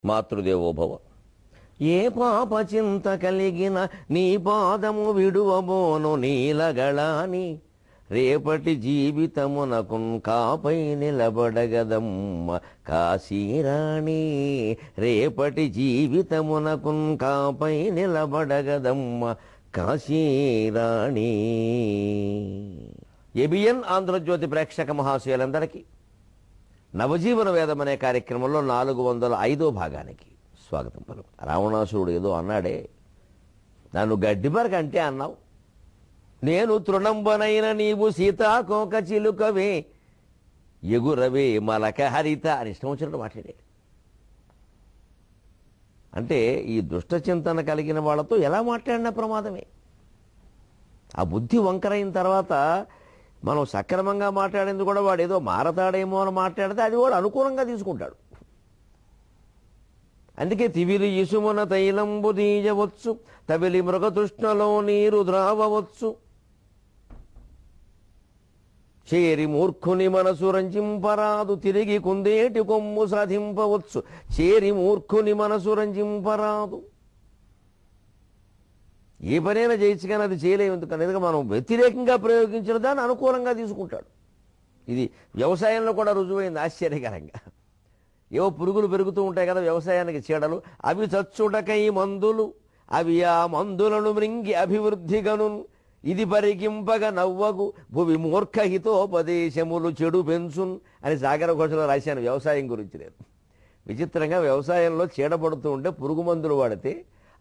మాతృదేవోభవ. ఏ పాప చింత కలిగిన నీ పాదము విడువబోను నీలగళాని, రేపటి జీవితమునకున్ కాపై నిలబడగదమ్మ కాశీరాణి. రేపటి జీవితమునకున్ కాపై నిలబడగదమ్మ కాశీరాణి. ఏబిఎన్ ఆంధ్రజ్యోతి ప్రేక్షక మహాశయులందరికీ నవజీవన వేదం అనే కార్యక్రమంలో 405వ భాగానికి స్వాగతం పలుకు. రావణాసురుడు ఏదో అన్నాడే, నన్ను గడ్డిపరక అంటే అన్నావు, నేను తృణంబనైన నీవు సీతాకోక చిలుకవే ఎగురవే మలక హరిత అని ఇష్టం వచ్చినట్టు మాట్లాడాడు. అంటే ఈ దుష్ట చింతన కలిగిన వాళ్ళతో ఎలా మాట్లాడినా ప్రమాదమే. ఆ బుద్ధి వంకరైన తర్వాత మనం సక్రమంగా మాట్లాడేందుకు కూడా వాడు ఏదో మారతాడేమో అని మాట్లాడితే అది కూడా అనుకూలంగా తీసుకుంటాడు. అందుకే తివిరి ఇసుమున తైలంబు దీయవచ్చు, తవిలి మృగతృష్ణలో నీరు ద్రావవచ్చు, చేరి మూర్ఖుని మనసు రంజింపరాదు, తిరిగి కుందేటి కొమ్ము సాధింపవచ్చు. చేరి మూర్ఖుని మనసు రంజింపరాదు. ఏ పనైనా చేయొచ్చు కానీ అది చేయలేము. ఎందుకంటే మనం వ్యతిరేకంగా ప్రయోగించిన దాన్ని అనుకూలంగా తీసుకుంటాడు. ఇది వ్యవసాయంలో కూడా రుజువైంది ఆశ్చర్యకరంగా. ఏవో పురుగులు పెరుగుతూ ఉంటాయి కదా వ్యవసాయానికి, చీడలు. అవి చచ్చుటకై మందులు, అవి ఆ మందులను మృంగి అభివృద్ధిగను, ఇది పరికింపగ నవ్వగు భువి మూర్ఖహితోపదేశములు చెడు పెంచున్ అని సాగర ఘోషలో రాశాను వ్యవసాయం గురించి నేను. విచిత్రంగా వ్యవసాయంలో చీడపడుతూ ఉంటే పురుగు మందులు వాడితే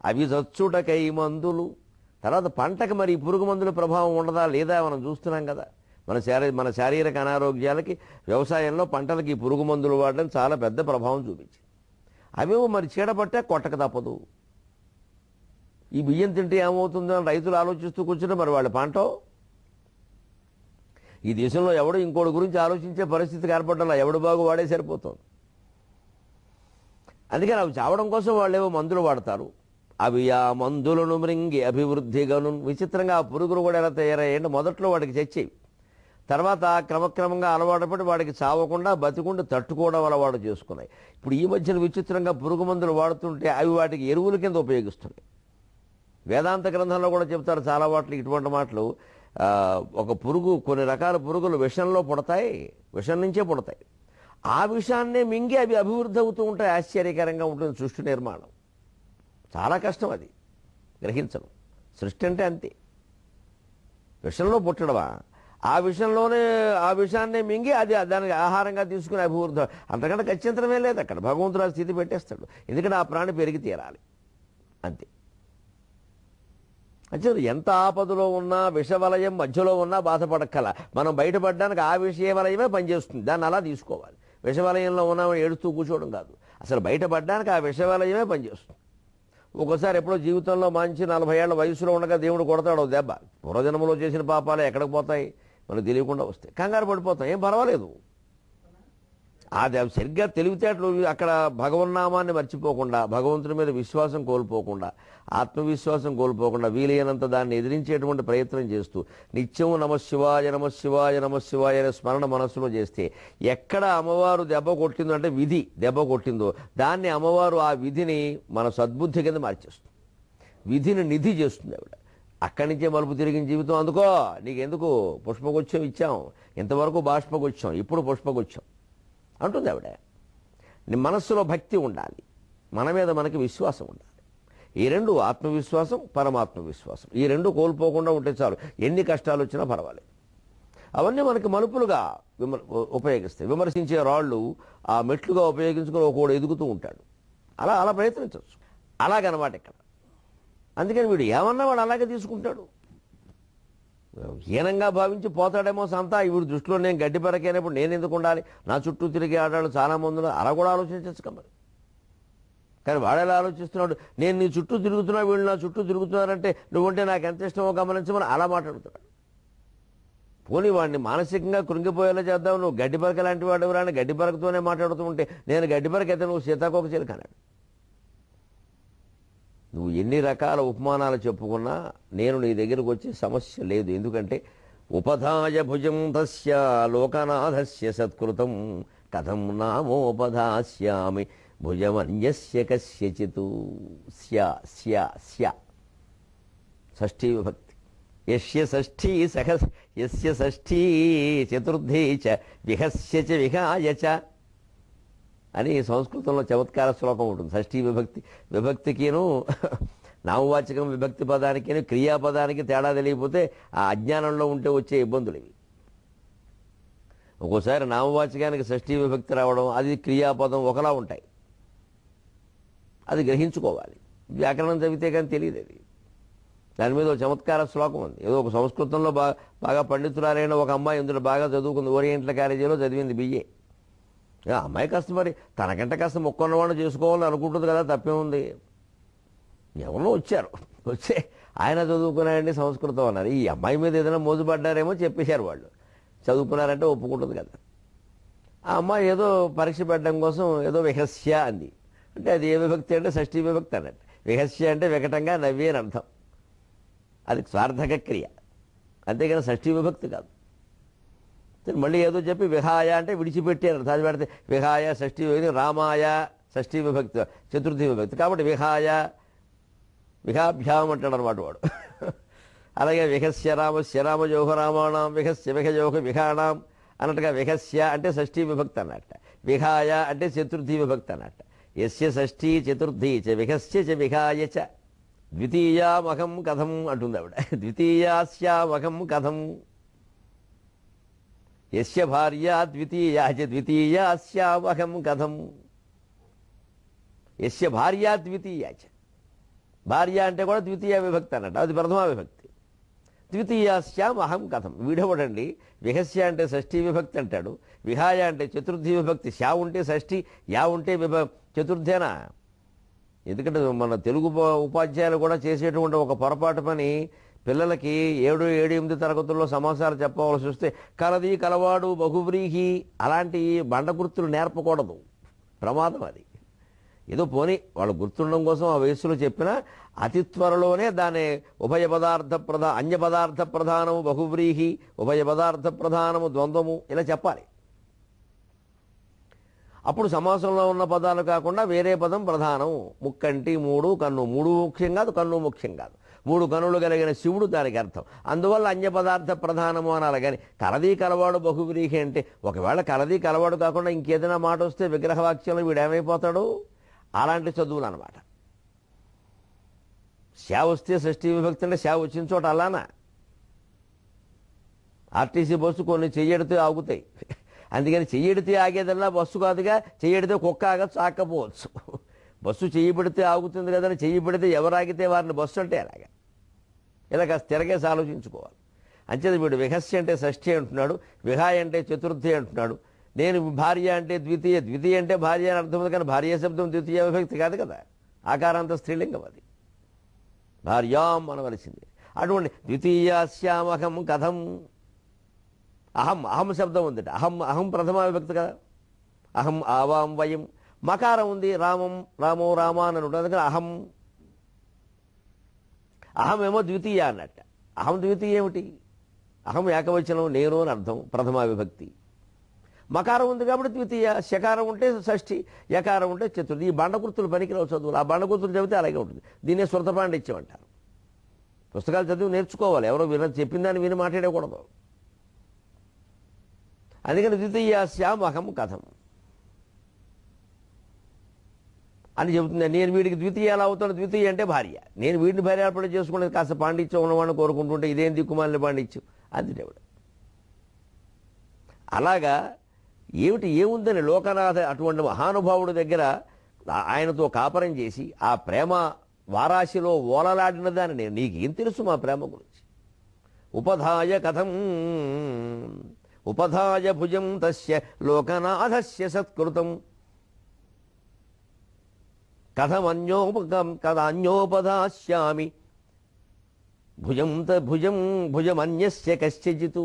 అవి చచ్చుటకై మందులు. తర్వాత పంటకు మరి పురుగు మందుల ప్రభావం ఉండదా లేదా మనం చూస్తున్నాం కదా. మన శారీరక అనారోగ్యాలకి వ్యవసాయంలో పంటలకి పురుగు మందులు వాడడం చాలా పెద్ద ప్రభావం చూపించింది. అవేమో మరి చీడపట్టే కొట్టక తప్పదు. ఈ బియ్యం తింటే ఏమవుతుందో అని రైతులు ఆలోచిస్తూ కూర్చుంటే మరి వాళ్ళ పంట. ఈ దేశంలో ఎవడు ఇంకోటి గురించి ఆలోచించే పరిస్థితికి ఏర్పడ్డా, ఎవడు బాగు వాడే సరిపోతుంది. అందుకని అవి చావడం కోసం వాళ్ళు ఏవో మందులు వాడతారు. అవి ఆ మందులను మృంగి అభివృద్ధిగను. విచిత్రంగా ఆ పురుగులు కూడా ఎలా తయారయ్యాయంటే మొదట్లో వాడికి చచ్చేవి, తర్వాత క్రమక్రమంగా అలవాటు పడి వాడికి చావకుండా బతికుండా తట్టుకోవడం అలవాటు చేసుకున్నాయి. ఇప్పుడు ఈ మధ్యన విచిత్రంగా పురుగు మందులు వాడుతుంటే అవి వాటికి ఎరువుల కింద ఉపయోగిస్తున్నాయి. వేదాంత గ్రంథంలో కూడా చెప్తారు చాలా వాటికి ఇటువంటి మాటలు. ఒక పురుగు, కొన్ని రకాల పురుగులు విషంలో పుడతాయి, విషం నుంచే పుడతాయి. ఆ విషాన్నే మింగి అవి అభివృద్ధి అవుతూ ఉంటాయి. ఆశ్చర్యకరంగా ఉంటుంది సృష్టి నిర్మాణం. చాలా కష్టం అది గ్రహించడం. సృష్టి అంటే అంతే, విషంలో పుట్టడమా, ఆ విషయంలోనే ఆ విషయాన్నే మింగి అది దానికి ఆహారంగా తీసుకుని అభివృద్ధి. అంతకంటే ఖచ్చితంతరమే లేదు అక్కడ. భగవంతుడు ఆ స్థితి పెట్టేస్తాడు. ఎందుకంటే ఆ ప్రాణి పెరిగి తీరాలి అంతే. అంటే ఎంత ఆపదలో ఉన్నా, విషవలయం మధ్యలో ఉన్నా బాధపడక్కల. మనం బయటపడడానికి ఆ విషయ వలయమే పనిచేస్తుంది. దాన్ని అలా తీసుకోవాలి. విషవలయంలో ఉన్నామని ఏడుస్తూ కూర్చోవడం కాదు. అసలు బయటపడడానికి ఆ విషవలయమే పనిచేస్తుంది. ఒక్కోసారి ఎప్పుడో జీవితంలో మంచి 40 ఏళ్ల వయసులో ఉండగా దేవుడు కొడతాడు దెబ్బ. పూర్వజన్మలో చేసిన పాపాలే ఎక్కడికి పోతాయి, మనకు తెలియకుండా వస్తాయి. కంగారు పడిపోతాం, ఏం పర్వాలేదు. అది సరిగ్గా తెలివితేటలు అక్కడ భగవన్నామాన్ని మర్చిపోకుండా, భగవంతుడి మీద విశ్వాసం కోల్పోకుండా, ఆత్మవిశ్వాసం కోల్పోకుండా వీలైనంత దాన్ని ఎదిరించేటువంటి ప్రయత్నం చేస్తూ నిత్యం నమశివాయ నమశివాయ నమశివాయ అనే స్మరణ మనస్సులో చేస్తే, ఎక్కడ అమ్మవారు దెబ్బ కొట్టిందో అంటే విధి దెబ్బ కొట్టిందో దాన్ని అమ్మవారు ఆ విధిని మన సద్బుద్ధి కింద మార్చేస్తుంది. విధిని నిధి చేస్తుంది ఆవిడ. అక్కడి నుంచే మలుపు తిరిగిన జీవితం. అందుకో నీకెందుకు పుష్పగుచ్చం ఇచ్చాం, ఇంతవరకు బాష్పగుచ్చం, ఇప్పుడు పుష్పగుచ్చం అంటుంది ఆవిడ. నీ మనస్సులో భక్తి ఉండాలి, మన మీద మనకి విశ్వాసం ఉండాలి. ఈ రెండు, ఆత్మవిశ్వాసం పరమాత్మ విశ్వాసం, ఈ రెండు కోల్పోకుండా ఉంటే చాలు. ఎన్ని కష్టాలు వచ్చినా పర్వాలేదు. అవన్నీ మనకి మలుపులుగా ఉపయోగిస్తాయి. విమర్శించే రాళ్ళు ఆ మెట్లుగా ఉపయోగించుకొని ఒకడు ఎదుగుతూ ఉంటాడు. అలా ప్రయత్నించవచ్చు. అలాగనమాట ఇక్కడ. అందుకని వీడు ఏమన్నా వాడు అలాగే తీసుకుంటాడు. హీనంగా భావించి పోతాడేమో సంతా. వీడి దృష్టిలో నేను గడ్డి పెరకైనప్పుడు నేను ఎందుకు ఉండాలి, నా చుట్టూ తిరిగి ఆడాడు చాలా మంది ఉన్నారు, అలా కూడా ఆలోచించచ్చు కమ్మరి. కానీ వాడేలా ఆలోచిస్తున్నాడు, నేను నీ చుట్టూ తిరుగుతున్నా, వీళ్ళు నా చుట్టూ తిరుగుతున్నారంటే నువ్వుంటే నాకు ఎంత ఇష్టమో గమనించమని అలా మాట్లాడుతున్నాడు. పోనీ వాడిని మానసికంగా కృంగిపోయేలా చేద్దాం, నువ్వు గడ్డి పరక లాంటి వాడు ఎవరైనా గడ్డి పరకతోనే మాట్లాడుతూ ఉంటే నేను గడ్డి పరక అయితే నువ్వు సీతాకోక చిలుక అన్నాడు. నువ్వు ఎన్ని రకాల ఉపమానాలు చెప్పుకున్నా నేను నీ దగ్గరకు వచ్చే సమస్య లేదు. ఎందుకంటే ఉపధాయ భుజం తస్య లోకనాథస్య సత్కృతం కథం నామోపధాస్యామి భుజమన్యస్య కస్యచిత్ స్య స్య స్య షష్ఠీ విభక్తి. యస్య షష్ఠీ సహ యస్య షష్ఠీ చతుర్థీ చ విహస్య చ విహాయ చ అని సంస్కృతంలో చమత్కార శ్లోకం ఉంటుంది. షష్ఠీ విభక్తి విభక్తికిను నామవాచకం విభక్తి పదానికి క్రియాపదానికి తేడా తెలియకపోతే ఆ అజ్ఞానంలో ఉంటే వచ్చే ఇబ్బందులు ఇవి. ఒక్కోసారి నామవాచకానికి షష్ఠీ విభక్తి రావడం, అది క్రియాపదం ఒకలా ఉంటాయి. అది గ్రహించుకోవాలి. వ్యాకరణం చదివితే కానీ తెలియదు అది. దాని మీద ఒక చమత్కార శ్లోకం ఉంది. ఏదో ఒక సంస్కృతంలో బాగా పండితురాలైన ఒక అమ్మాయి ఇందులో బాగా చదువుకుంది. ఓరియంటల్ కాలేజీలో చదివింది BA. అమ్మాయి కాస్త మరి తనకంటే కాస్త మొక్కున్నవాడు చేసుకోవాలని అనుకుంటుంది కదా, తప్పేముంది. ఎవరో వచ్చే ఆయన చదువుకున్నారండి సంస్కృతం అన్నారు. ఈ అమ్మాయి మీద ఏదైనా మోజుపడ్డారేమో చెప్పేశారు వాళ్ళు. చదువుకున్నారంటే ఒప్పుకుంటుంది కదా. ఆ అమ్మాయి ఏదో పరీక్ష పెట్టడం కోసం ఏదో విహస్య అంది. అంటే అది ఏ విభక్తి అంటే షష్ఠీ విభక్తి అన్నట్టు. విహస్య అంటే వికటంగా నవ్వి అని అర్థం. అది స్వార్థక క్రియ, అంతేగాని షష్ఠీ విభక్తి కాదు. మళ్ళీ ఏదో చెప్పి విహాయ అంటే విడిచిపెట్టారు. దాచి పెడితే విహాయ షష్ఠీ విభక్తి, రామాయ షష్ఠీ విభక్తి, చతుర్థీ విభక్తి. కాబట్టి విహాయ విహాభ్యాం అంటాడు అనమాట వాడు. అలాగే విహస్య రామస్య రామజోహ రామాణం విహస్య విహజోహ విహాణం అన్నట్టుగా విహస్య అంటే షష్ఠీ విభక్తి అన్నట్ట. విహాయ అంటే చతుర్థీ విభక్తి అన్నట్ట. యస్య షష్ఠీ చతుర్థీ చ విహస్య చ విహాయ చ ద్వితీయామహం కథం అంటుంది ఆవిడ. ద్వితీయాస్యామహం కథం. యస్య భార్య ద్వితీయా చ ద్వితీయాస్యామహం కథం. యస్య భార్య ద్వితీయా చ, భార్య అంటే కూడా ద్వితీయ విభక్తి అన్నట్టు, అది ప్రథమా విభక్తి. ద్వితీయాస్యాం అహం కథం. వీడవడండి విహస్య అంటే షష్ఠీ విభక్తి అంటాడు, విహాయ అంటే చతుర్థీ విభక్తి. శా ఉంటే షష్ఠీ, యా ఉంటే చతుర్థేనా? ఎందుకంటే మన తెలుగు ఉపాధ్యాయులు కూడా చేసేటువంటి ఒక పొరపాటు పని, పిల్లలకి 7, 7, 8 తరగతుల్లో సమాసాలు చెప్పవలసి వస్తే కలది, కలవాడు, బహువ్రీహి అలాంటి బండ గుర్తులు నేర్పకూడదు. ప్రమాదం అది. ఏదో పోనీ వాళ్ళు గుర్తుండడం కోసం ఆ వయస్సులో చెప్పినా అతి త్వరలోనే దాని ఉభయ పదార్థ అన్య పదార్థ ప్రధానము బహువ్రీహి, ఉభయ పదార్థ ప్రధానము ద్వంద్వము ఇలా చెప్పాలి. అప్పుడు సమాసంలో ఉన్న పదాలు కాకుండా వేరే పదం ప్రధానం. ముక్కంటి, 3 కన్ను. 3 ముఖ్యం కాదు, కన్ను ముఖ్యం కాదు. 3 కన్నులు కలిగిన శివుడు దానికి అర్థం. అందువల్ల అన్య పదార్థ ప్రధానము అనాలి. కానీ కలది, కలవాడు, బహువ్రీహి అంటే ఒకవేళ కలది, కలవాడు కాకుండా ఇంకేదైనా మాట వస్తే విగ్రహవాక్యంలో వీడేమైపోతాడు? అలాంటి చదువులు అనమాట. శా వస్తే షష్ఠీ విభక్తి అంటే శా వచ్చిన చోట అలానా? ఆర్టీసీ బస్సు కొన్ని చెయ్యడితే ఆగుతాయి. అందుకని చెయ్యడితే ఆగేదల్లా బస్సు కాదుగా. చెయ్యడితే కుక్క ఆగచ్చు, ఆకపోవచ్చు. బస్సు చెయ్యి పెడితే ఆగుతుంది కదని చెయ్యి పెడితే ఎవరు ఆగితే వారిని బస్సు అంటే అలాగా. ఇలా కాస్త తిరగేసి ఆలోచించుకోవాలి. అంచేది వీడు విహస్య అంటే షష్ఠి అంటున్నాడు, విహాయ అంటే చతుర్థి అంటున్నాడు. నేను భార్య అంటే ద్వితీయ, ద్వితీయ అంటే భార్య అని అర్థం ఉంది. కానీ భార్య శబ్దం ద్వితీయ విభక్తి కాదు కదా, ఆకారాంత స్త్రీలింగం అది. భార్యాం అనవలసింది. అటువంటి ద్వితీయాస్యామహం కథం. అహం, అహం శబ్దం ఉందట. అహం, అహం ప్రథమా విభక్తి కదా. అహం ఆవాం వయం. మకారం ఉంది, రామం, రామో రామా అని ఉంటుంది. అందుకని అహం. అహం ఏమో ద్వితీయ అన్నట్ట. అహం ద్వితీయ ఏమిటి? అహం ఏకవచనం, నేను అని అర్థం, ప్రథమా విభక్తి. మకారం ఉంది కాబట్టి ద్వితీయ. శకారం ఉంటే షష్ఠి, యకారం ఉంటే చతుర్థి. ఈ బండగుర్తులు పనికిరావు చదువులు. ఆ బండగుర్తులు చదివితే అలాగే ఉంటుంది. దీన్నే శృత పాండిత్యం అంటారు. పుస్తకాలు చదివి నేర్చుకోవాలి. ఎవరో చెప్పిన దాన్ని విని మాట్లాడకూడదు. అందుకని ద్వితీయాస్యాం అహం కథం అని చెబుతుంది. నేను వీడికి ద్వితీయ ఎలా అవుతాను? ద్వితీయ అంటే భార్య. నేను వీడిని భార్యాపడి చేసుకునేది కాస్త పాండిత్యం ఉన్నవాడిని కోరుకుంటుంటే ఇదేం దిక్కుమాలిన పాండిత్యం అందుడేవాడు. అలాగా ఏముందని లోకనాథ అటువంటి మహానుభావుడి దగ్గర ఆయనతో కాపరం చేసి ఆ ప్రేమ వారాశిలో ఓలలాడిన దాన్ని నేను నీకేం తెలుసు మా ప్రేమ గురించి? ఉపధాయ కథం ఉపధాయ భుజం తస్య లోకనాథస్య సత్కృతం కథమన్యోపదాస్యామి భుజమన్యస్య కశ్చిత్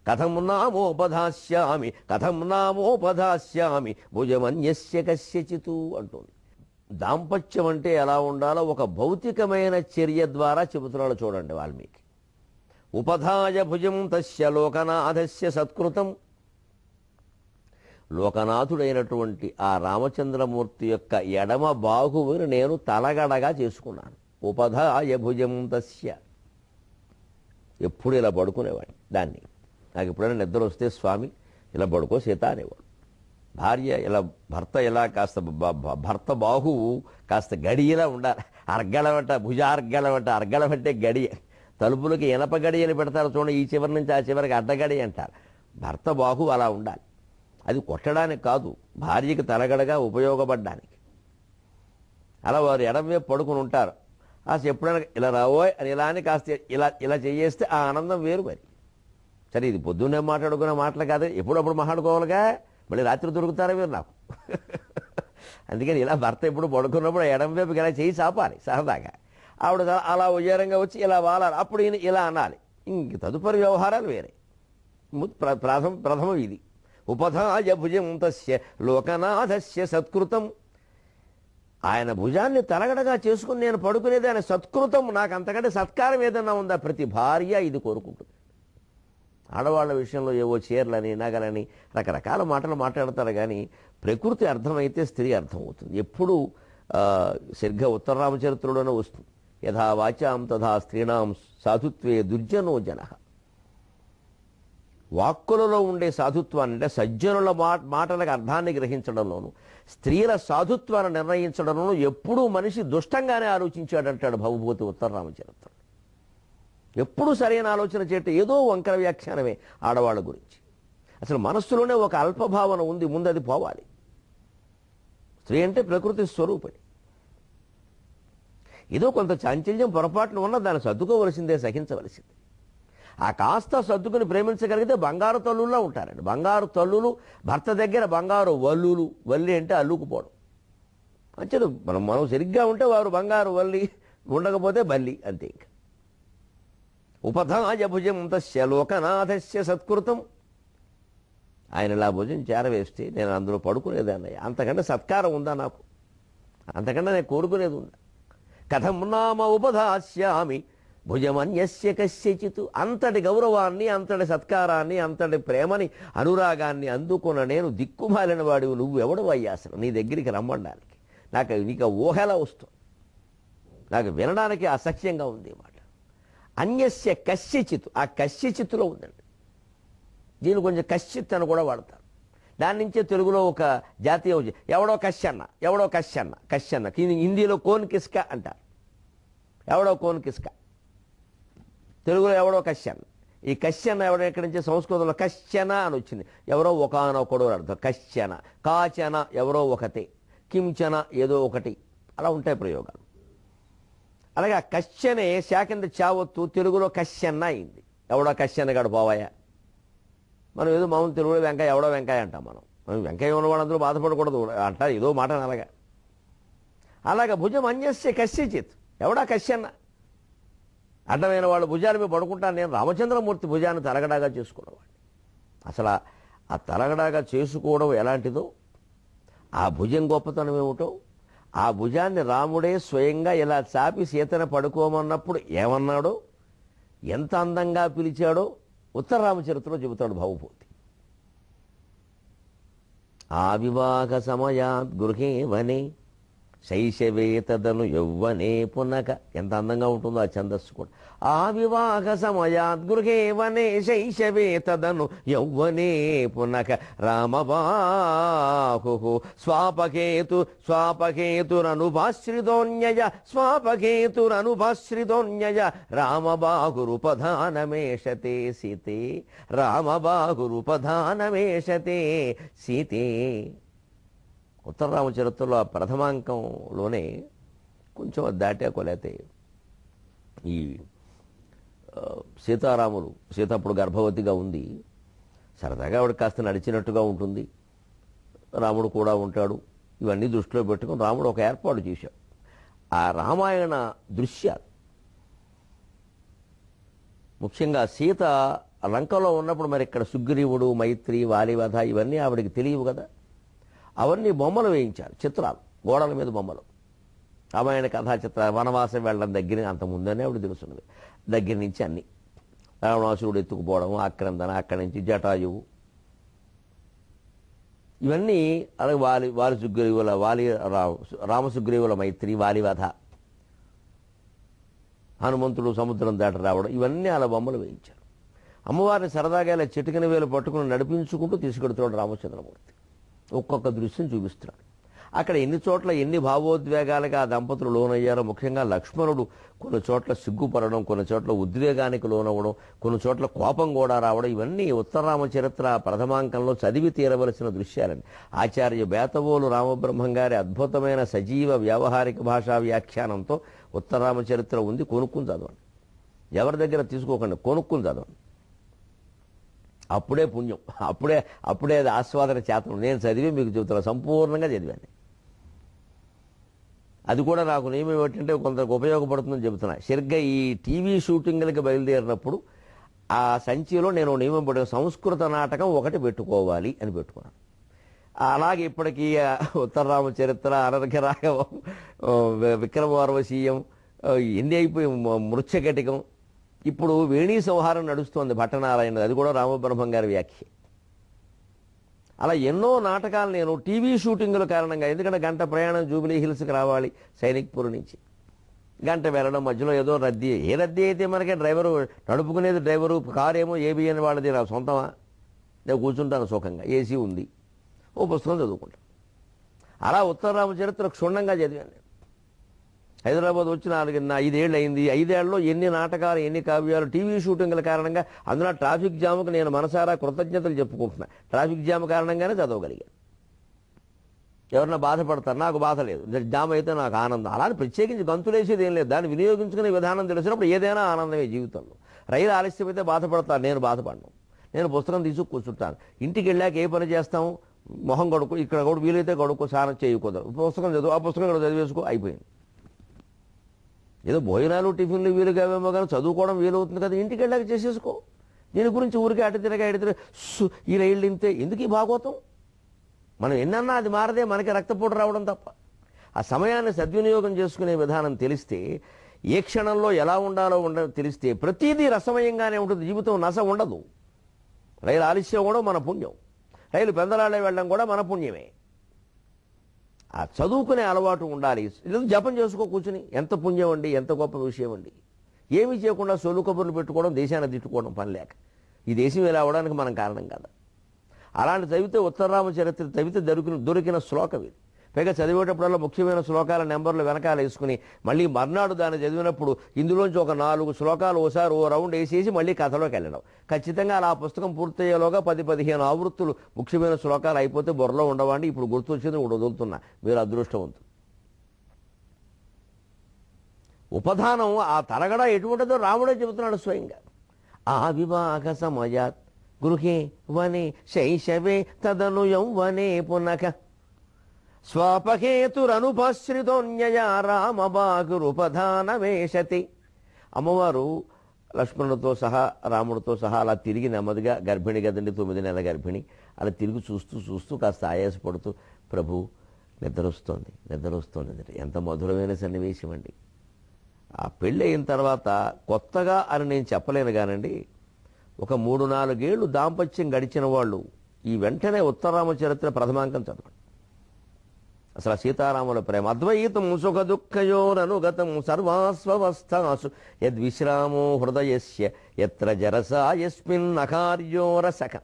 కథం నామోపదాస్యామి భుజమన్యస్య కశ్చిత్ అంటుంది. దాంపత్యం అంటే ఎలా ఉండాలో ఒక భౌతికమైన చర్య ద్వారా చెబుతున్నాడు చూడండి వాల్మీకి. ఉపధాయ భుజం తస్య లోకనాథస్య సత్కృతం లోకనాథుడైనటువంటి ఆ రామచంద్రమూర్తి యొక్క ఎడమ బాహువుని నేను తలగడగా చేసుకున్నాను. ఉపధాయ భుజం తస్య. ఎప్పుడు ఇలా పడుకునేవాడిని దాన్ని. నాకు ఎప్పుడైనా నిద్ర వస్తే స్వామి ఇలా పడుకో సీత అనేవాడు. భార్య ఇలా భర్త ఇలా కాస్త భర్త బాహువు కాస్త గడియలా ఉండాలి. అర్గళమంట భుజార్గళమంట. అర్గళం అంటే గడియ. తలుపులకి ఇనప గడియలు పెడతారు చూడండి, ఈ చివరి నుంచి ఆ చివరికి అడ్డగడి అంటారు. భర్త బాహువు అలా ఉండాలి. అది కొట్టడానికి కాదు, భార్యకి తలగడగా ఉపయోగపడడానికి. అలా వారు ఎడమవైపు పడుకుని ఉంటారు. కాస్త ఎప్పుడైనా ఇలా రావోయ్ అని ఇలా అని కాస్త ఇలా ఇలా చేయేస్తే ఆ ఆనందం వేరు. మరి సరే, ఇది పొద్దున్నే మాట్లాడుకునే మాటలు కాదు, ఎప్పుడప్పుడు మాట్లాడుకోవాలిగా. మళ్ళీ రాత్రి దొరుకుతారా మీరు నాకు. అందుకని ఇలా భర్త ఎప్పుడు పడుకున్నప్పుడు ఎడమ వైపుకి ఇలా చేయి చాపాలి సరదాగా. ఆవిడ అలా ఉయ్యారంగా వచ్చి ఇలా వాలాలి. అప్పుడు ఈయన ఇలా అనాలి. ఇంక తదుపరి వ్యవహారాలు వేరే. ప్రథమం ఇది. ఉపధాయ భుజం తస్య లోకనాథస్య సత్కృతం. ఆయన భుజాన్ని తలగడగా చేసుకుని నేను పడుకునేది ఆయన సత్కృతం. నాకు అంతకంటే సత్కారం ఏదన్నా ఉందా? ప్రతి భార్య ఇది కోరుకుంటుంది. ఆడవాళ్ల విషయంలో ఏవో చీరలని నగలని రకరకాల మాటలు మాట్లాడతారు, కానీ ప్రకృతి అర్థమైతే స్త్రీ అర్థమవుతుంది. ఎప్పుడు సరిగ్గా ఉత్తర రామచరిత్రలోనే వస్తుంది. యథా వాచాం తథా స్త్రీణాం సాధుత్వే దుర్జనో జన. వాక్కులలో ఉండే సాధుత్వాన్ని అంటే సజ్జనుల మాటలకు అర్థాన్ని గ్రహించడంలోనూ స్త్రీల సాధుత్వాన్ని నిర్ణయించడంలోనూ ఎప్పుడూ మనిషి దుష్టంగానే ఆలోచించాడంటాడు భవభూతి ఉత్తర రామచరిత్ర. ఎప్పుడూ సరైన ఆలోచన చేయటం ఏదో వంకర వ్యాఖ్యానమే ఆడవాళ్ళ గురించి. అసలు మనస్సులోనే ఒక అల్పభావన ఉంది, ముందు అది పోవాలి. స్త్రీ అంటే ప్రకృతి స్వరూపిణి. ఏదో కొంత చాంచల్యం పొరపాట్లు ఉన్నా దాన్ని సర్దుకోవలసిందే, సహించవలసిందే. ఆ కాస్త సర్దుకుని ప్రేమించగలిగితే బంగారు తల్లుల్లో ఉంటారండి. బంగారు తల్లులు భర్త దగ్గర బంగారు వల్లులు. వల్లి అంటే అల్లుకుపోవడం. మంచిది. మనం సరిగ్గా ఉంటే వారు బంగారు వల్లి, ఉండకపోతే బల్లి, అంతే. ఇంక ఉపధాయ భుజం తస్య లోకనాథస్య సత్కృతం. ఆయన ఇలా భుజం చేరవేస్తే నేను అందులో పడుకునేదాన్నయ్య. అంతకంటే సత్కారం ఉందా నాకు? అంతకంటే నేను కోరుకునేది ఉందా? కథం నామ ఉపధాస్యామి భుజమన్యస్య కస్యచిత్. అంతటి గౌరవాన్ని, అంతటి సత్కారాన్ని, అంతటి ప్రేమని, అనురాగాన్ని అందుకున్న నేను దిక్కుమాలిన వాడివి నువ్వెవడు అయ్యాసను నీ దగ్గరికి రమ్మడానికి? నీకు ఊహెలా వస్తుంది, నాకు వినడానికి అసఖ్యంగా ఉంది మాట. అన్యస్య కస్యచిత్, ఆ కస్యచిత్తులో ఉందండి. దీన్ని కొంచెం కశ్చిత్ అని కూడా వాడతారు. దాని నుంచే తెలుగులో ఒక జాతీయ ఎవడో కశ్యన్న, ఎవడో కశ్యన్న. కశ్యన్న హిందీలో కోన్ కిస్క అంటారు. ఎవడో కోన్ కిస్క, తెలుగులో ఎవడో కశ్యన్న. ఈ కశ్యన్న ఎవడో ఎక్కడి నుంచి సంస్కృతంలో కశ్చన అని వచ్చింది. ఎవరో ఒకనొకడు అర్థం. కశ్చన, కాచన ఎవరో ఒకతే, కించన ఏదో ఒకటి, అలా ఉంటాయి ప్రయోగాలు. అలాగే ఆ కశ్చనే శాకింద చావత్తు తెలుగులో కశ్యన్న అయింది. ఎవడో కశ్యన్న గడు పోవాయా. మనం ఏదో మామూలు తెలుగులో వెంకాయ, ఎవడో వెంకాయ అంటాం. మనం వెంకాయ ఉన్న వాళ్ళందరూ బాధపడకూడదు అంటారు, ఏదో మాట అలాగా భుజం అన్యస్య కశ్యచిత్, ఎవడా కశ్యన్న. అడ్డమైన వాళ్ళు భుజాల మీద పడుకుంటాను. నేను రామచంద్రమూర్తి భుజాన్ని తలగడాగా చేసుకున్నవాడిని. అసలు ఆ తలగడాగా చేసుకోవడం ఎలాంటిదో, ఆ భుజం గొప్పతనం ఏమిటో, ఆ భుజాన్ని రాముడే స్వయంగా ఇలా చాపి సీతను పడుకోమన్నప్పుడు ఏమన్నాడో, ఎంత అందంగా పిలిచాడో ఉత్తర రామచరిత్రలో చెబుతాడు భవభూతి. ఆ వివాహ సమయాత్ గృహే వనే శైశవే తదను యౌవనే పునక. ఎంత అందంగా ఉంటుందో ఆ ఛందస్సు కూడా. ఆ వివాహ సమయాత్ గృహే వనే శైశవే తదను యౌవనే పునక రామబాహు స్వాపకేతురనుభాశ్రితోన్యయ స్వాపకేతురనుభాశ్రితోన్యయ రామబాహురుపధానమేషతే సీతే రామబాహురుపధానమేషతే సీతే. ఉత్తర రామచరిత్రలో ఆ ప్రథమాంకంలోనే కొంచెం దాటా కొలేతే ఈ సీతారాములు, సీత అప్పుడు గర్భవతిగా ఉంది. సరదాగా ఆవిడ కాస్త నడిచినట్టుగా ఉంటుంది, రాముడు కూడా ఉంటాడు. ఇవన్నీ దృష్టిలో పెట్టుకుని రాముడు ఒక ఏర్పాటు చేశాడు. ఆ రామాయణ దృశ్యాలు, ముఖ్యంగా సీత లంకలో ఉన్నప్పుడు మరి ఇక్కడ సుగ్రీవుడు, మైత్రి, వాలివధ ఇవన్నీ ఆవిడకి తెలియవు కదా. అవన్నీ బొమ్మలు వేయించారు, చిత్రాలు, గోడల మీద బొమ్మలు. రామాయణ కథా చిత్రాలు, వనవాసం వెళ్ళడం దగ్గర అంత ముందనే ఆవిడ తెలుసున్నది. దగ్గర నుంచి అన్ని రావణాసురుడు ఎత్తుకుపోవడం, ఆక్రందన, అక్కడి నుంచి జటాయువు, ఇవన్నీ అలాగే వాలి సుగ్రీవుల రామసుగ్రీవుల మైత్రి, వాలివధ, హనుమంతుడు సముద్రం దాటి రావడం, ఇవన్నీ అలా బొమ్మలు వేయించారు. అమ్మవారిని సరదాగా ఇలా చిటికన వేలు పట్టుకుని నడిపించుకుంటూ తీసుకెడుతున్నాడు రామచంద్రమూర్తి. ఒక్కొక్క దృశ్యం చూపిస్తున్నాడు. అక్కడ ఎన్ని చోట్ల ఎన్ని భావోద్వేగాలకు ఆ దంపతులు లోనయ్యారో. ముఖ్యంగా లక్ష్మణుడు కొన్ని చోట్ల సిగ్గుపడడం, కొన్ని చోట్ల ఉద్వేగానికి లోనవ్వడం, కొన్ని చోట్ల కోపం కూడా రావడం, ఇవన్నీ ఉత్తరరామ చరిత్ర ప్రథమాంకంలో చదివి తీరవలసిన దృశ్యాలండి. ఆచార్య బేతవోలు రామబ్రహ్మం గారి అద్భుతమైన సజీవ వ్యావహారిక భాషా వ్యాఖ్యానంతో ఉత్తరరామ చరిత్ర ఉంది. కొనుక్కుని చదవండి, ఎవరి దగ్గర తీసుకోకండి, కొనుక్కుని చదవండి. అప్పుడే పుణ్యం, అప్పుడే అది ఆస్వాదన చేతనం. నేను చదివి మీకు చెబుతున్నా, సంపూర్ణంగా చదివాను. అది కూడా నాకు నియమం ఏమిటంటే కొంతకు ఉపయోగపడుతుందని చెబుతున్నా. సరిగ్గా ఈ టీవీ షూటింగ్లకి బయలుదేరినప్పుడు ఆ సంచిలో నేను నియమం పడిన సంస్కృత నాటకం ఒకటి పెట్టుకోవాలి అని పెట్టుకున్నాను. అలాగే ఇప్పటికీ ఉత్తరరామ చరిత్ర, అనర్ఘ రాఘవం, విక్రమవార్వశీయం ఎన్ని అయిపోయి, మృత్యకటికం, ఇప్పుడు వేణీ సంహారం నడుస్తోంది భట్టనారాయణ, అది కూడా రామబ్రహ్మం గారి వ్యాఖ్య. అలా ఎన్నో నాటకాలు నేను టీవీ షూటింగుల కారణంగా, ఎందుకంటే గంట ప్రయాణం జూబిలీ హిల్స్కి రావాలి సైనిక్పూర్ నుంచి, గంట వెళ్ళడం, మధ్యలో ఏదో రద్దీ. ఏ రద్దీ అయితే మనకే డ్రైవరు నడుపుకునేది, డ్రైవరు కారు ఏమో ఏబిఎన్ వాళ్ళది, నా సొంతమా, నేను కూర్చుంటాను సుఖంగా, ఏసీ ఉంది, ఓ పుస్తకం చదువుకుంటాను. అలా ఉత్తరరామ చరిత్ర క్షుణ్ణంగా చదివాను. హైదరాబాద్ వచ్చి 5 ఏళ్ళు అయింది. 5 ఏళ్లలో ఎన్ని నాటకాలు, ఎన్ని కావ్యాలు, టీవీ షూటింగ్ల కారణంగా. అందులో ట్రాఫిక్ జాముకు నేను మనసారా కృతజ్ఞతలు చెప్పుకుంటున్నా. ట్రాఫిక్ జామ్ కారణంగానే చదవగలిగాను. ఎవరన్నా బాధపడతారు, నాకు బాధ లేదు. జామ్ అయితే నాకు ఆనందం. అలానే ప్రత్యేకించి గంతులేసేది ఏం లేదు. దాన్ని వినియోగించుకునే విధానం తెలిసినప్పుడు ఏదైనా ఆనందమే జీవితంలో. రైలు ఆలస్యమైతే బాధపడతాను, నేను బాధపడను. నేను పుస్తకం తీసుకు కూర్చుంటాను. ఇంటికి వెళ్ళాక ఏ పని చేస్తాము, మొహం కడుక్కో, ఇక్కడ కూడా వీలైతే కడుక్కో, స్నానం చేయకూడదు, పుస్తకం చదువు, ఆ పుస్తకం కూడా చదివేసుకో, అయిపోయింది. ఏదో భోజనాలు టిఫిన్లు వీలు కావేమో కానీ చదువుకోవడం వీలవుతుంది కదా, ఇంటికి వెళ్ళాక చేసేసుకో. దీని గురించి ఊరికే అటు తిరగా ఈ రైళ్ళు ఇంతే ఎందుకు, ఈ భాగవతం మనం ఎన్నన్నా అది మారదే, మనకి రక్తపోటు రావడం తప్ప. ఆ సమయాన్ని సద్వినియోగం చేసుకునే విధానం తెలిస్తే, ఏ క్షణంలో ఎలా ఉండాలో తెలిస్తే ప్రతిదీ రసమయంగానే ఉంటుంది. జీవితం నస ఉండదు. రైలు ఆలస్యం కూడా మన పుణ్యం, రైలు పెందలాడే వెళ్ళడం కూడా మన పుణ్యమే. ఆ చదువుకునే అలవాటు ఉండాలి. జపం చేసుకో కూర్చుని, ఎంత పుణ్యం అండి, ఎంత గొప్ప విషయం అండి. ఏమీ చేయకుండా సొల్లు కబుర్లు పెట్టుకోవడం, దేశాన్ని తిట్టుకోవడం పని లేక. ఈ దేశం ఇలా అవడానికి మనం కారణం కదా. అలాంటి చదివితే ఉత్తరరామ చరిత్ర చదివితే దొరికిన శ్లోకం ఇది. పైగా చదివేటప్పుడల్లా ముఖ్యమైన శ్లోకాల నెంబర్లు వెనకాల వేసుకుని మళ్ళీ మర్నాడు దాన్ని చదివినప్పుడు ఇందులోంచి ఒక 4 శ్లోకాలు ఓసారి ఓ రౌండ్ వేసేసి మళ్ళీ కథలోకి వెళ్ళడం. ఖచ్చితంగా అలా పుస్తకం పూర్తయ్యేలోగా 10-15 ఆవృత్తులు ముఖ్యమైన శ్లోకాలు అయిపోతే బుర్రలో ఉండవండి. ఇప్పుడు గుర్తొచ్చింది, ఇప్పుడు వదులుతున్నా, మీరు అదృష్టవంతులు. ఉపధానం ఆ తరగడ ఎటువంటిదో రాముడే చెబుతున్నాడు స్వయంగా. ఆ వివాహ సమయాత్ గృహే వనే శైశవే తదను యౌవనే పునః స్వాపహేతురనుపశ్రితోన్యయా రామబాగురుపధాన వేషతి. అమ్మవారు లక్ష్మణుడితో సహా రాముడితో సహా అలా తిరిగి నెమ్మదిగా, గర్భిణి కదండి, 9 నెలల గర్భిణి, అలా తిరిగి చూస్తూ కాస్త ఆయాసపడుతూ, ప్రభు నిద్రొస్తోంది. ఎంత మధురమైన సన్నివేశం అండి. ఆ పెళ్ళి అయిన తర్వాత కొత్తగా అని నేను చెప్పలేను కానండి, ఒక 3-4 ఏళ్ళు దాంపత్యం గడిచిన వాళ్ళు ఈ వెంటనే ఉత్తరరామ చరిత్ర ప్రథమాంకం చదవండి. అసలు సీతారాముల ప్రేమ అద్వైతం సుఖ దుఃఖయోరనుగతం సర్వాస్వస్థాసు యద్విశ్రామో హృదయస్య యత్ర జరసా యస్మిన్ అకార్యోరసక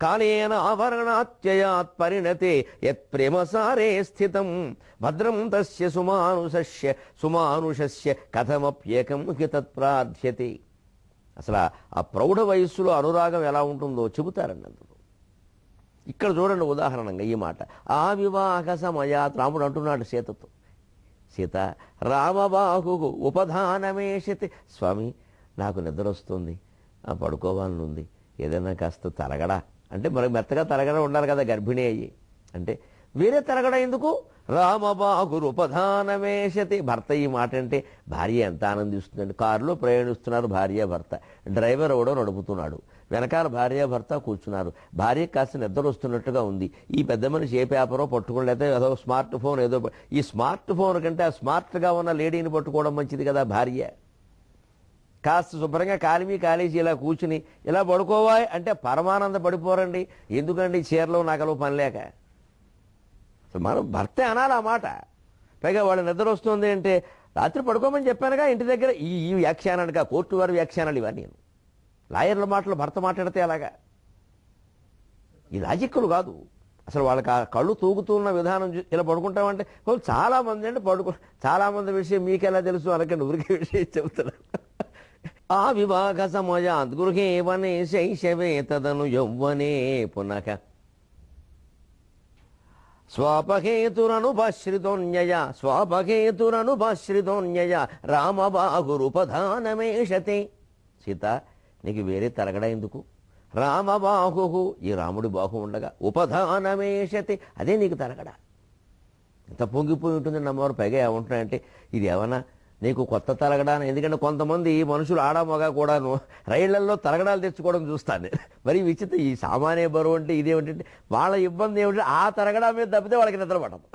కాలేన ఆవరణాత్యయాత్ పరిణతే యత్ ప్రేమసారే స్థితం భద్రం తస్య సుమానుషస్య కథమప్యేకం హితత్ ప్రార్థ్యతే. అసలు ఆ ప్రౌఢ వయస్సులో అనురాగం ఎలా ఉంటుందో చెబుతారండి అందులో. ఇక్కడ చూడండి ఉదాహరణంగా ఈ మాట, ఆ వివాహ సమయాత్, రాముడు అంటున్నాడు సీతతో, సీత రామబాహు ఉపధానమేషతి. స్వామి నాకు నిద్ర వస్తుంది, పడుకోవాలని ఉంది, ఏదైనా కాస్త తరగడా అంటే, మరి మెత్తగా తరగడ ఉండాలి కదా గర్భిణి అయ్యి. అంటే వేరే తరగడ ఎందుకు, రామబాహురుపధానమేషతి. భర్త ఈ మాట అంటే భార్య ఎంత ఆనందిస్తుందండి. కారులో ప్రయాణిస్తున్నారు భార్య భర్త, డ్రైవర్ ఎవడో నడుపుతున్నాడు, వెనకాల భార్య భర్త కూర్చున్నారు. భార్య కాస్త నిద్ర వస్తున్నట్టుగా ఉంది. ఈ పెద్ద మనిషి ఏ పేపరో పట్టుకుని, లేదా ఏదో స్మార్ట్ ఫోన్ ఏదో, ఈ స్మార్ట్ ఫోన్ కంటే ఆ స్మార్ట్గా ఉన్న లేడీని పట్టుకోవడం మంచిది కదా. భార్య కాస్త శుభ్రంగా కాలేసి ఇలా కూర్చుని ఇలా పడుకోవా అంటే పరమానంద పడిపోరండి. ఎందుకండి చీరలో నగలు పనిలేక, మనం భర్తే అనాలి ఆ మాట. పైగా వాళ్ళ నిద్ర వస్తుంది అంటే రాత్రి పడుకోమని చెప్పానుగా ఇంటి దగ్గర. ఈ వ్యాఖ్యానాలుగా కోర్టు వారి వ్యాఖ్యానాలు ఇవన్నీ. లాయర్ల మాటలు భర్త మాట్లాడితే అలాగా, ఈ లాజిక్కులు కాదు అసలు. వాళ్ళకి ఆ కళ్ళు తూగుతున్న విధానం ఇలా పడుకుంటామంటే చాలా మంది అంటే చాలా మంది విషయం మీకెలా తెలుసు అనకండి, ఊరికే విషయం చెబుతున్నారు. ఆ వివాహ సమయాత్ గృహే వనే శైశవే తదను యౌవనే పునః స్వాపహేతురనుపశ్రితోన్యయ రామబాహురుపధానమేషతే. సీత, నీకు వేరే తరగడ ఎందుకు? రామబాహు, ఈ రాముడి బాహు ఉండగా, ఉపధానమేషతే, అదే నీకు తరగడ. ఎంత పొంగిపోయి ఉంటుంది అమ్మవారు. పైగా ఏమంటున్నాయంటే ఇది ఏమన్నా నీకు కొత్త తరగడా? ఎందుకంటే కొంతమంది మనుషులు ఆడమగా కూడాను రైళ్లలో తరగడాలు తెచ్చుకోవడం చూస్తాను. మరి విచిత్రం, ఈ సామాన్య బరువు అంటే ఇదేమిటంటే వాళ్ళ ఇబ్బంది ఏమిటంటే ఆ తరగడా మీద తప్పితే వాళ్ళకి నిద్ర పడదు.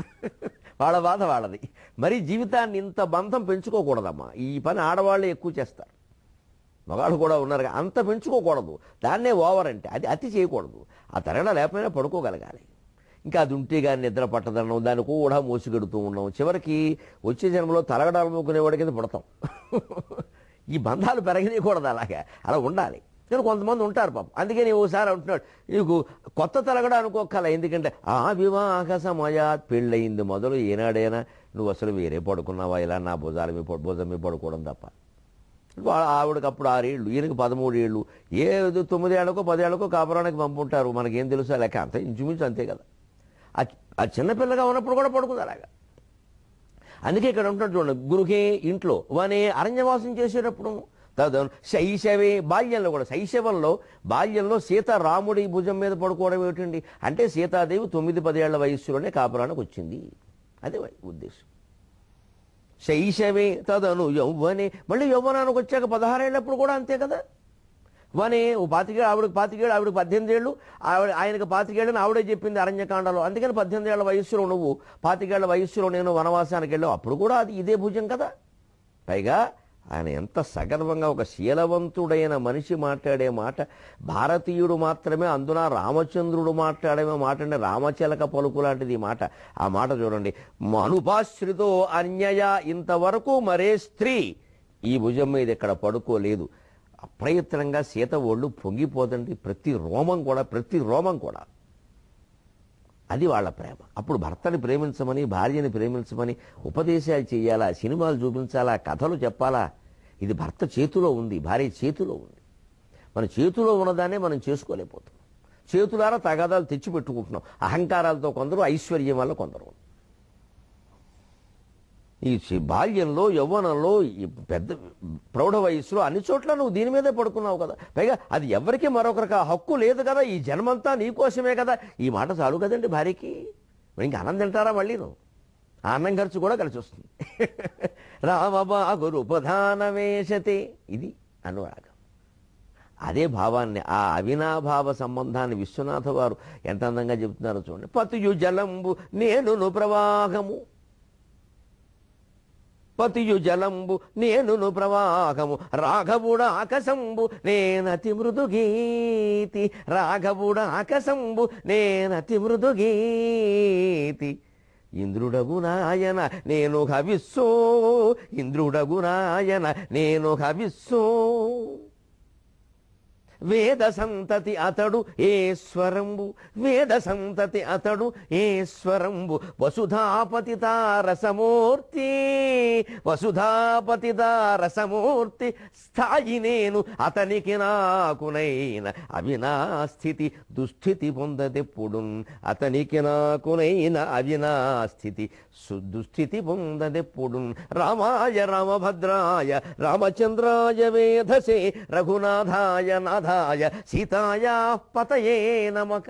వాళ్ళ బాధ వాళ్ళది. మరి జీవితాన్ని ఇంత బంధం పెంచుకోకూడదమ్మా. ఈ పని ఆడవాళ్ళు ఎక్కువ చేస్తారు, మగాళ్ళు కూడా ఉన్నారు. అంత పెంచుకోకూడదు. దాన్నే ఓవర్ అంటే అది అతి చేయకూడదు. ఆ తరగడ లేకపోయినా పడుకోగలగాలి. ఇంకా అది ఉంటే కానీ నిద్ర పట్టదన్నాం, దాన్ని కూడా మోసిగడుతూ ఉన్నాం. చివరికి వచ్చే జన్మలో తలగడాలు మూకునేవాడి కింద పుడతాం. ఈ బంధాలు పెరగనీయకూడదు, అలాగా అలా ఉండాలి. కానీ కొంతమంది ఉంటారు పాపం. అందుకే నేను ఒకసారి అంటున్నాడు, నీకు కొత్త తలగడ అనుకోకల. ఎందుకంటే ఆ వివాహ సమయాత్, పెళ్ళయింది మొదలు ఏనాడైనా నువ్వు అసలు వేరే పడుకున్నావా ఇలా నా భుజం మీద పడుకోవడం తప్ప. ఆవిడకి అప్పుడు 6 ఏళ్ళు, ఈయనకి 13 ఏళ్ళు. 9 ఏళ్ళకో 10 ఏళ్ళకో కాపురానికి పంపుంటారు. మనకేం తెలుసా లెక్క, అంతే ఇంచుమించు అంతే కదా. ఆ చిన్నపిల్లగా ఉన్నప్పుడు కూడా పడుకుంది అలాగా. అందుకే ఇక్కడ ఉంటాడు చూడండి, గృహే ఇంట్లో, వనే అరణ్యవాసం చేసేటప్పుడు, శైశవే బాల్యంలో కూడా, బాల్యంలో సీత రాముడి భుజం మీద పడుకోవడం ఏమిటండి అంటే సీతాదేవి 9-10 ఏళ్ల వయస్సులోనే కాపురానికి వచ్చింది. అదే ఉద్దేశం. శైశవే తదను యౌవనే, మళ్ళీ యౌవనానికి వచ్చాక 16 ఏళ్ళప్పుడు కూడా అంతే కదా. వనే 25 ఆవిడకి 25 ఆవిడకి 18 ఏళ్ళు, ఆయనకు 25 ఏళ్ళని ఆవిడే చెప్పింది అరణ్యకాండలో. అందుకని 18 ఏళ్ల వయస్సులో నువ్వు, 25 ఏళ్ల వయస్సులో నేను వనవాసానికి వెళ్ళావు, అప్పుడు కూడా అది ఇదే భుజం కదా. పైగా ఆయన ఎంత సగర్వంగా ఒక శీలవంతుడైన మనిషి మాట్లాడే మాట, భారతీయుడు మాత్రమే, అందున రామచంద్రుడు మాట్లాడే మాట అంటే రామచిలక పలుకు లాంటిది ఈ మాట. ఆ మాట చూడండి, అనుపాశ్రితో అన్యయ, ఇంతవరకు మరే స్త్రీ ఈ భుజం మీద ఇక్కడ పడుకోలేదు. అప్రయత్నంగా సీత ఒళ్ళు పొంగిపోతుంది, ప్రతి రోమం కూడా. అది వాళ్ళ ప్రేమ. అప్పుడు భర్తని ప్రేమించమని, భార్యని ప్రేమించమని ఉపదేశాలు చేయాలా, సినిమాలు చూపించాలా, కథలు చెప్పాలా? ఇది భర్త చేతిలో ఉంది, భార్య చేతిలో ఉంది. మన చేతిలో ఉన్నదాన్నే మనం చేసుకోలేకపోతున్నాం. చేతులారా తగాదాలు తెచ్చిపెట్టుకుంటున్నాం. అహంకారాలతో కొందరు, ఐశ్వర్యం వల్ల కొందరు. ఈ బాల్యంలో, యవ్వనంలో, పెద్ద ప్రౌఢ వయస్సులో అన్ని చోట్ల నువ్వు దీని మీదే పడుకున్నావు కదా. పైగా అది ఎవరికి మరొకరికి హక్కు లేదు కదా, ఈ జన్మంతా నీకోసమే కదా. ఈ మాట చాలు కదండి భార్యకి. ఇంకా అన్నం తింటారా మళ్ళీ? నువ్వు ఆ అన్నం ఖర్చు కూడా కలిసి వస్తుంది. రామబాగురుపధానమేషతే, ఇది అనురాగం. అదే భావాన్ని, ఆ అవినాభావ సంబంధాన్ని విశ్వనాథ వారు ఎంత అందంగా చెబుతున్నారో చూడండి. పతియు జలంబు నేనును ప్రవాహము, పతియు జలంబు నేనును ప్రవాహము, రాఘవుడ ఆకశంబు నేనతి మృదుగీతి, రాఘవుడ ఆకశంబు నేనతి మృదుగీతి, ఇంద్రుడగు నాయన నేను హవిస్సో, ఇంద్రుడగు నాయన నేను హవిస్సో, వేద సంతతి అతడు ఈశ్వరంబు, వేద సంతతి అతడు ఈశ్వరంబు, వసుధాపతితారసమూర్తి, వసుధాపతితారసమూర్తి, స్థాయి నేను అతనికి నాకునైన అవినాస్థితి, దుస్థితి పొందదెప్పుడు, అతనికి నాకునైన అవినాస్థితి దుస్థితి పొందదెప్పుడు. రామాయ రామభద్రాయ రామచంద్రాయ వేధసే, రఘునాథాయ నాథాయ సీతాయా పతయే నమః.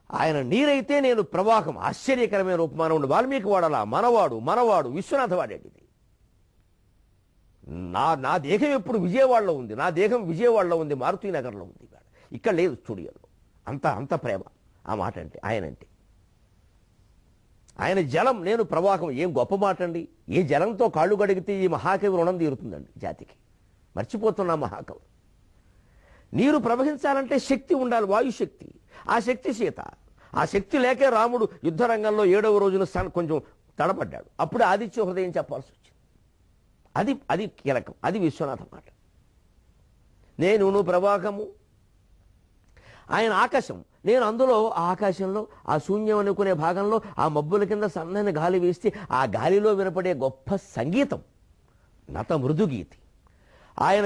ఆయన నీరైతే నేను ప్రవాహం. ఆశ్చర్యకరమైన ఉపమానం ఉండి వాల్మీకి వాడాల, మనవాడు విశ్వనాథ వాడేటిది. నా దేహం ఎప్పుడు విజయవాడలో ఉంది, నా దేహం విజయవాడలో ఉంది, మారుతీనగర్లో ఉంది, ఇక్కడ లేదు స్టూడియోలో. అంత ప్రేమ ఆ మాట అంటే ఆయనంటే. ఆయన జలం, నేను ప్రవాహం. ఏం గొప్ప మాట అండి. ఏ జలంతో కాళ్ళు గడిగితే ఈ మహాకవి రుణం తీరుతుందండి జాతికి. మర్చిపోతున్నా మహాకవి. నీరు ప్రవహించాలంటే శక్తి ఉండాలి, వాయుశక్తి. ఆ శక్తి సీత. ఆ శక్తి లేకే రాముడు యుద్ధరంగంలో 7వ రోజున కొంచెం తడబడ్డాడు. అప్పుడు ఆదిత్య హృదయం చెప్పాల్సి వచ్చింది. అది కీలకం. అది విశ్వనాథ మాట. నేను ప్రవాహము, ఆయన ఆకాశం, నేను అందులో ఆ ఆకాశంలో ఆ శూన్యం అనుకునే భాగంలో ఆ మబ్బుల కింద సన్నని గాలి వేస్తే ఆ గాలిలో వినపడే గొప్ప సంగీతం నత మృదుగీతి. ఆయన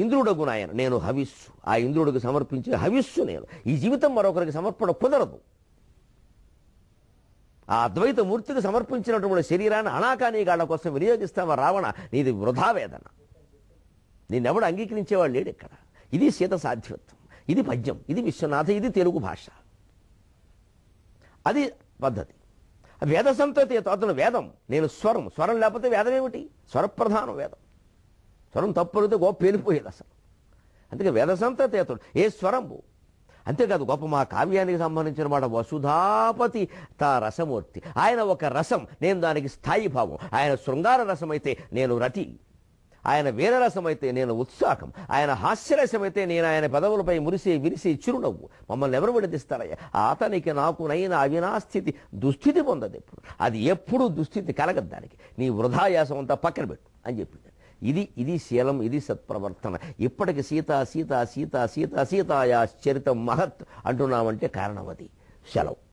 ఇంద్రుడగున ఆయన, నేను హవిస్సు, ఆ ఇంద్రుడికి సమర్పించే హవిస్సు నేను. ఈ జీవితం మరొకరికి సమర్పణ కుదరదు. ఆ అద్వైత మూర్తికి సమర్పించినటువంటి శరీరాన్ని అనాకానీగాళ్ల కోసం వినియోగిస్తావా రావణ, నీది వృధా వేదన. నిన్నెవడు అంగీకరించేవాడు లేడు ఇక్కడ. ఇది సీత సాధ్యత్వం, ఇది పద్యం, ఇది విశ్వనాథ, ఇది తెలుగు భాష. అది పద్ధతి. వేద సంతతి అతను వేదం, నేను స్వరం లేకపోతే వేదం ఏమిటి? స్వరప్రధానం వేదం. స్వరం తప్పుడితే గొప్ప పేలిపోయేది అసలు. అందుకే వేద సంతతి అతడు ఏ స్వరంబు. అంతేకాదు గొప్ప మా కావ్యానికి సంబంధించిన మాట వసుధాపతి తా రసమూర్తి. ఆయన ఒక రసం, నేను దానికి స్థాయి భావం. ఆయన శృంగార రసం అయితే నేను రతి, ఆయన వీరరసం అయితే నేను ఉత్సాహం, ఆయన హాస్యరసమైతే నేను ఆయన పదవులపై విరిసే చిరునవ్వు. మమ్మల్ని ఎవరు విడదీస్తారయ్యా? అతనికి నాకు నైనా అవినాస్థితి దుస్థితి పొందదు ఎప్పుడు. అది ఎప్పుడూ దుస్థితి కలగదు దానికి. నీ వృధాయాసం అంతా పక్కన పెట్టు అని చెప్పింది. ఇది శీలం, ఇది సత్ప్రవర్తన. ఇప్పటికి సీతాయా చరితం మహత్ అంటున్నామంటే కారణం అది. సెలవు.